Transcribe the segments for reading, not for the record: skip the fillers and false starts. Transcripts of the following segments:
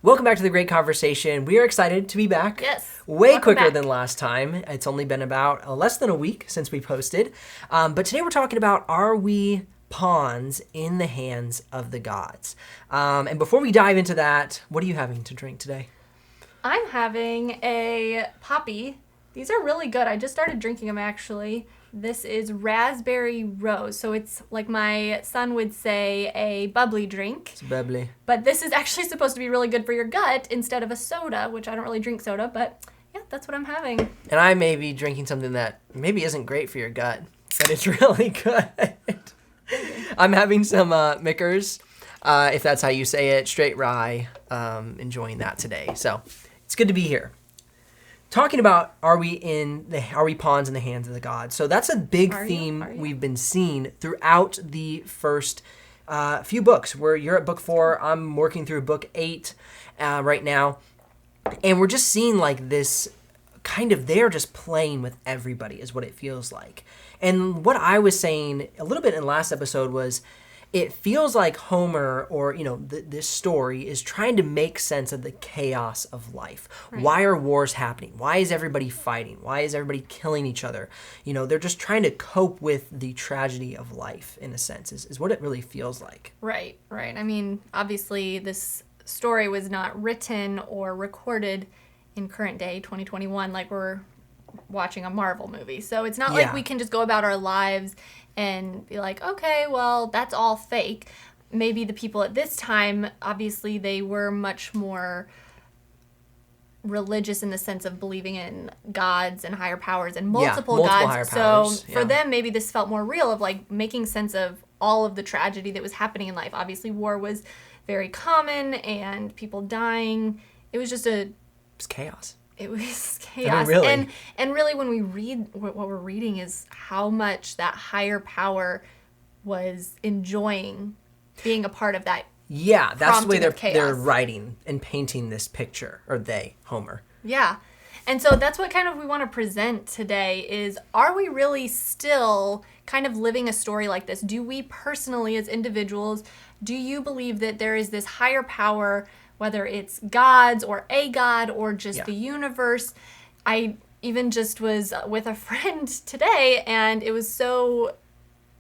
Welcome back to the Great Conversation. We are excited to be back. Yes. Way Welcome quicker back. than last time. It's only been about less than a week since we posted. But today we're talking about, are we pawns in the hands of the gods? And before we dive into that, what are you having to drink today? I'm having a poppy. These are really good. I just started drinking them actually. This is raspberry rose. So it's like my son would say a bubbly drink. It's bubbly. But this is actually supposed to be really good for your gut instead of a soda, which I don't really drink soda, but yeah, that's what I'm having. And I may be drinking something that maybe isn't great for your gut, but it's really good. I'm having some Mickers, if that's how you say it, straight rye, enjoying that today. So it's good to be here. Talking about, are we pawns in the hands of the gods? So that's a big theme we've been seeing throughout the first few books. You're at book 4. I'm working through book 8 right now. And we're just seeing like this kind of, they're just playing with everybody is what it feels like. And what I was saying a little bit in last episode was, it feels like Homer, or, this story is trying to make sense of the chaos of life. Right. Why are wars happening? Why is everybody fighting? Why is everybody killing each other? They're just trying to cope with the tragedy of life, in a sense, is what it really feels like. Right. I mean, obviously this story was not written or recorded in current day, 2021, like we're watching a Marvel movie. So it's not like we can just go about our lives and be like, okay, well, that's all fake. Maybe the people at this time, obviously, they were much more religious in the sense of believing in gods and higher powers and multiple gods. Higher powers. So for them, maybe this felt more real, of like making sense of all of the tragedy that was happening in life. Obviously, war was very common and people dying. It was just It's chaos. It was chaos. I mean, really. And really, when we read, what we're reading is how much that higher power was enjoying being a part of that. Yeah, that's the way they're chaos. writing and painting this picture, or Homer. Yeah. And so that's what kind of we want to present today is, are we really still kind of living a story like this? Do we personally, as individuals, do you believe that there is this higher power, whether it's gods or a god or just the universe? I even just was with a friend today, and it was so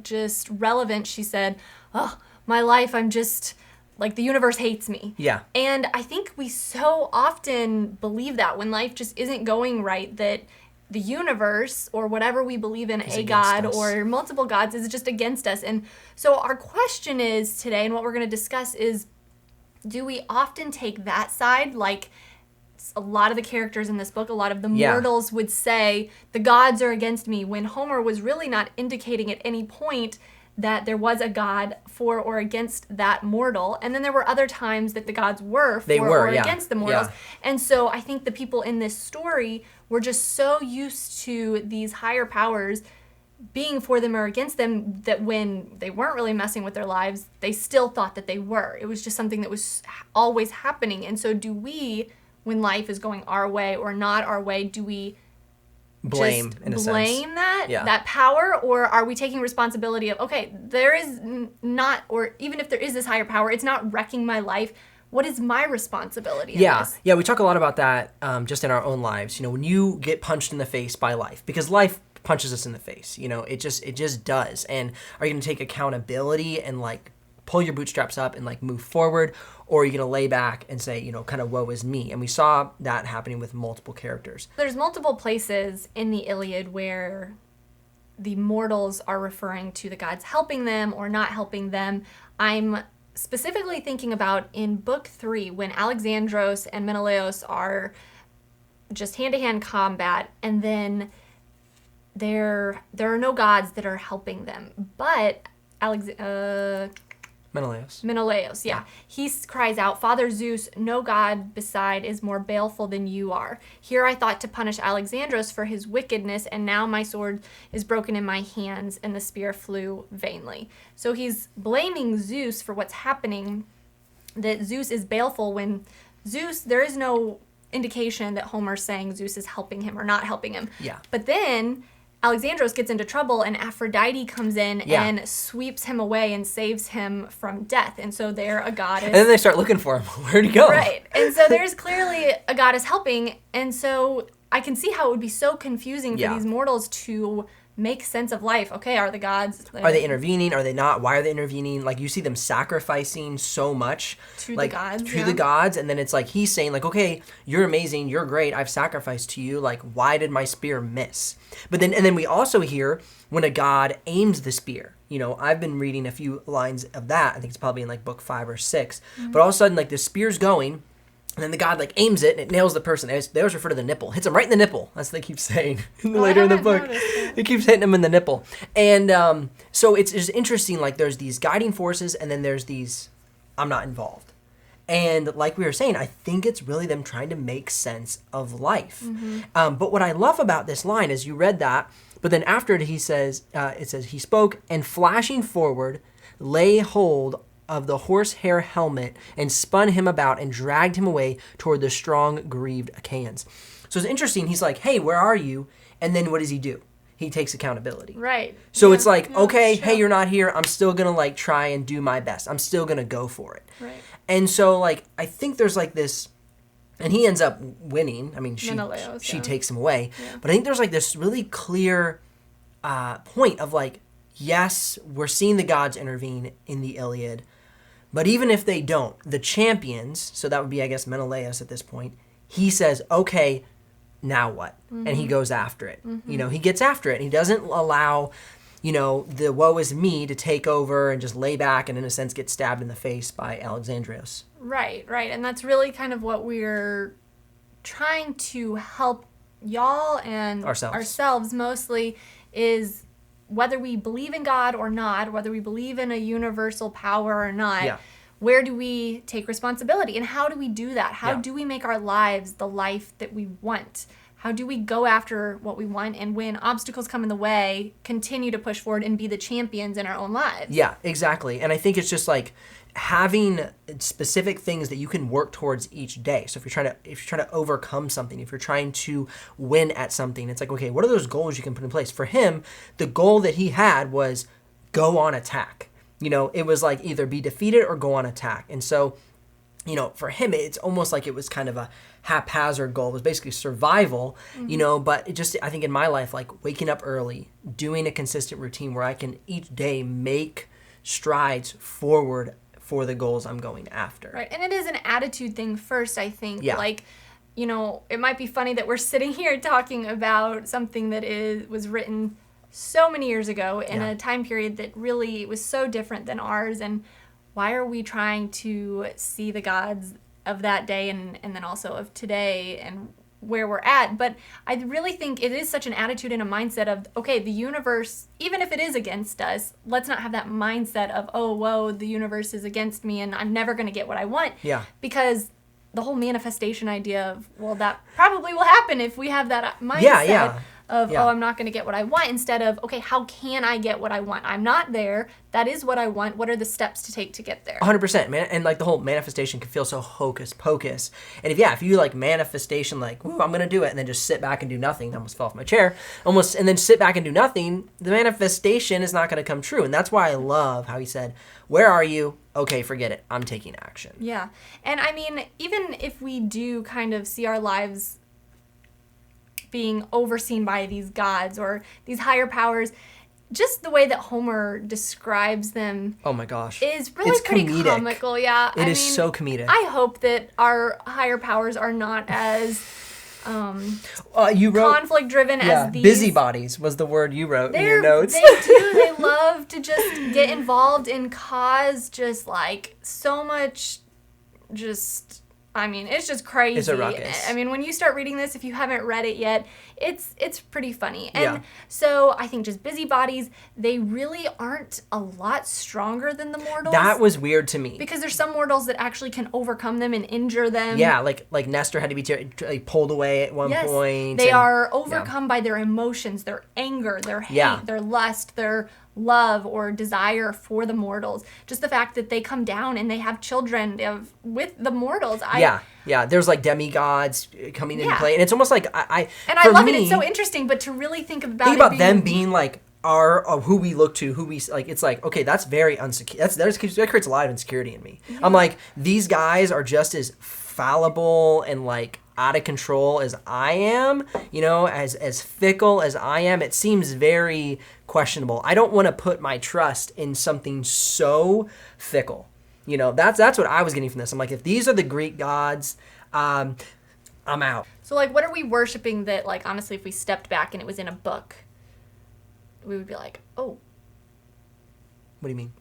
just relevant. She said, oh, my life, I'm just like, the universe hates me. Yeah. And I think we so often believe that when life just isn't going right, that the universe or whatever we believe in, a god or multiple gods, is just against us. And so our question is today, and what we're going to discuss is, do we often take that side? Like a lot of the characters in this book, a lot of the mortals would say, the gods are against me, when Homer was really not indicating at any point that there was a god for or against that mortal. And then there were other times that the gods were for or against the mortals. Yeah. And so I think the people in this story were just so used to these higher powers being for them or against them, that when they weren't really messing with their lives, they still thought that they were. It was just something that was always happening. And so do we, when life is going our way or not our way, do we blame that power, or are we taking responsibility of, okay, there is not, or even if there is this higher power, it's not wrecking my life. What is my responsibility in this? Yeah, we talk a lot about that just in our own lives. When you get punched in the face by life, because life punches us in the face, it just does. And are you going to take accountability and like pull your bootstraps up and like move forward, or are you going to lay back and say, kind of woe is me? And we saw that happening with multiple characters. There's multiple places in the Iliad where the mortals are referring to the gods helping them or not helping them. I'm specifically thinking about in book 3, when Alexandros and Menelaus are just hand-to-hand combat, and then there are no gods that are helping them, but Menelaus, yeah. He cries out, Father Zeus, no god beside is more baleful than you are. Here I thought to punish Alexandros for his wickedness, and now my sword is broken in my hands, and the spear flew vainly. So he's blaming Zeus for what's happening, that Zeus is baleful, when Zeus, there is no indication that Homer's saying Zeus is helping him or not helping him. Yeah. But then Alexandros gets into trouble, and Aphrodite comes in and sweeps him away and saves him from death. And so they're a goddess. And then they start looking for him. Where'd he go? Right. And so there's clearly a goddess helping. And so I can see how it would be so confusing for these mortals to make sense of life. Okay, are the gods... Are they intervening? Are they not? Why are they intervening? Like, you see them sacrificing so much. To the gods. To the gods. And then it's like, he's saying, like, okay, you're amazing. You're great. I've sacrificed to you. Like, why did my spear miss? But then we also hear when a god aims the spear. You know, I've been reading a few lines of that. I think it's probably in, like, book 5 or 6. Mm-hmm. But all of a sudden, like, the spear's going... And then the god, like, aims it, and it nails the person. They always refer to the nipple. Hits him right in the nipple. That's what they keep saying later in the book. It keeps hitting him in the nipple. And so it's just interesting, like, there's these guiding forces, and then there's these, I'm not involved. And like we were saying, I think it's really them trying to make sense of life. Mm-hmm. But what I love about this line is you read that, but then after it, he says, he spoke, and flashing forward, lay hold of the horsehair helmet and spun him about and dragged him away toward the strong, grieved Achaeans. So it's interesting. He's like, hey, where are you? And then what does he do? He takes accountability. Right. So it's like, okay, hey, you're not here. I'm still going to, like, try and do my best. I'm still going to go for it. Right. And so, like, I think there's, like, this, and he ends up winning. I mean, she takes him away. Yeah. But I think there's, like, this really clear point of, like, yes, we're seeing the gods intervene in the Iliad. But even if they don't, the champions, so that would be, I guess, Menelaus at this point, he says, okay, now what? Mm-hmm. And he goes after it. Mm-hmm. You know, he gets after it. He doesn't allow, you know, the woe is me to take over and just lay back and, in a sense, get stabbed in the face by Alexandros. Right. And that's really kind of what we're trying to help y'all and ourselves mostly is... whether we believe in God or not, whether we believe in a universal power or not, where do we take responsibility? And how do we do that? How do we make our lives the life that we want? How do we go after what we want? And when obstacles come in the way, continue to push forward and be the champions in our own lives? Yeah, exactly. And I think it's just like having specific things that you can work towards each day. So if you're trying to overcome something, if you're trying to win at something, it's like, okay, what are those goals you can put in place? For him, the goal that he had was go on attack. You know, it was like either be defeated or go on attack. And so, you know, for him, it's almost like it was kind of a haphazard goal. It was basically survival, you know, but it just, I think in my life, like waking up early, doing a consistent routine where I can each day make strides forward for the goals I'm going after. Right. And it is an attitude thing first, I think. Yeah. Like, you know, it might be funny that we're sitting here talking about something that was written so many years ago in a time period that really was so different than ours. And why are we trying to see the gods of that day and then also of today and where we're at? But I really think it is such an attitude and a mindset of, okay, the universe, even if it is against us, let's not have that mindset of, oh, whoa, the universe is against me and I'm never going to get what I want. Yeah. Because the whole manifestation idea of, well, that probably will happen if we have that mindset of, oh, I'm not going to get what I want, instead of, okay, how can I get what I want? I'm not there. That is what I want. What are the steps to take to get there? 100%, man. And like the whole manifestation can feel so hocus pocus. And if you like manifestation, like, ooh, I'm going to do it, and then just sit back and do nothing, I almost fell off my chair, and then sit back and do nothing, the manifestation is not going to come true. And that's why I love how he said, where are you? Okay, forget it. I'm taking action. Yeah. And I mean, even if we do kind of see our lives being overseen by these gods or these higher powers, just the way that Homer describes them, oh my gosh, is really pretty comedic. Comical. Yeah, it is so comedic. I hope that our higher powers are not as you wrote conflict driven as these. Busybodies was the word you wrote in your notes. They do. They love to just get involved and cause just like so much. I mean, it's just crazy. It's a ruckus. I mean, when you start reading this, if you haven't read it yet, it's pretty funny. And so I think just busybodies, they really aren't a lot stronger than the mortals. That was weird to me. Because there's some mortals that actually can overcome them and injure them. Yeah, like Nestor had to be pulled away at one point. They are overcome by their emotions, their anger, their hate, their lust, their love or desire for the mortals. Just the fact that they come down and they have children with the mortals. Yeah. There's like demigods coming into play, and it's almost like I love it. It's so interesting, but to really think about them being like our who we look to, who we like. It's like, okay, that's very unsecure. That creates a lot of insecurity in me. Yeah. I'm like, these guys are just as fallible and like out of control as I am, as fickle as I am. It seems very questionable. I don't want to put my trust in something so fickle. That's what I was getting from this. I'm like, if these are the Greek gods, I'm out. So like, what are we worshiping that, like, honestly, if we stepped back and it was in a book, we would be like, oh. What do you mean?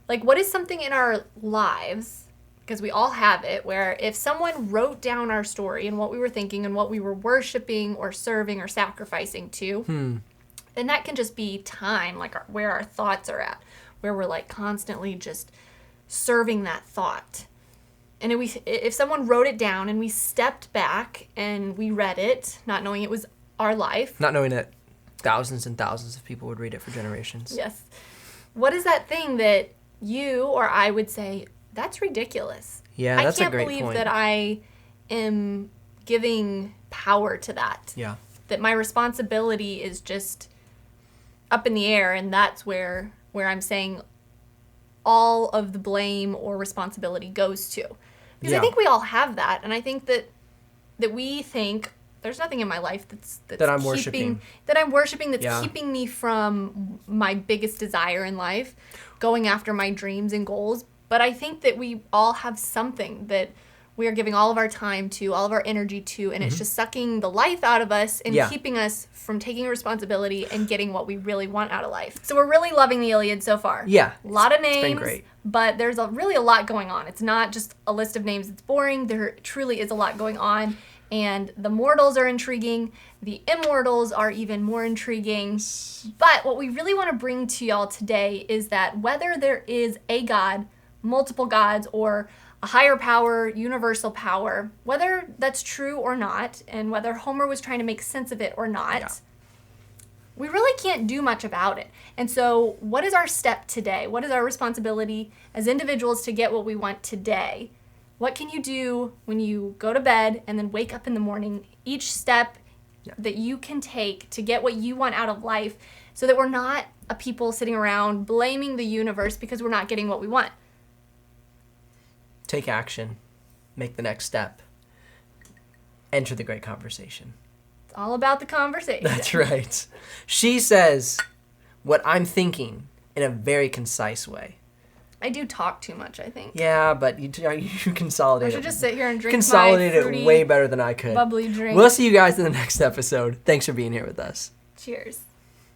Like, what is something in our lives, because we all have it, where if someone wrote down our story and what we were thinking and what we were worshiping or serving or sacrificing to, then that can just be time, like where our thoughts are at, where we're like constantly just serving that thought. And if someone wrote it down and we stepped back and we read it, not knowing it was our life. Not knowing that thousands and thousands of people would read it for generations. Yes. What is that thing that you or I would say, that's ridiculous? Yeah, that's a great point. I can't believe that I am giving power to that. Yeah. That my responsibility is just up in the air, and that's where I'm saying all of the blame or responsibility goes to. Because I think we all have that, and I think that we think there's nothing in my life that's that I'm worshiping. That I'm worshiping that's keeping me from my biggest desire in life, going after my dreams and goals. But I think that we all have something that we are giving all of our time to, all of our energy to, and it's just sucking the life out of us and keeping us from taking responsibility and getting what we really want out of life. So we're really loving the Iliad so far. Yeah. A lot of names. It's been great. But there's really a lot going on. It's not just a list of names that's boring. There truly is a lot going on. And the mortals are intriguing. The immortals are even more intriguing. But what we really want to bring to y'all today is that whether there is a god, multiple gods, or a higher power, universal power, whether that's true or not, and whether Homer was trying to make sense of it or not, we really can't do much about it. And so what is our step today? What is our responsibility as individuals to get what we want today? What can you do when you go to bed and then wake up in the morning? Each step that you can take to get what you want out of life, so that we're not a people sitting around blaming the universe because we're not getting what we want. Take action. Make the next step. Enter the great conversation. It's all about the conversation. That's right. She says what I'm thinking in a very concise way. I do talk too much, I think. Yeah, but you consolidate it. I should just sit here and drink consolidate my fruity, it way better than I could. Bubbly drink. We'll see you guys in the next episode. Thanks for being here with us. Cheers.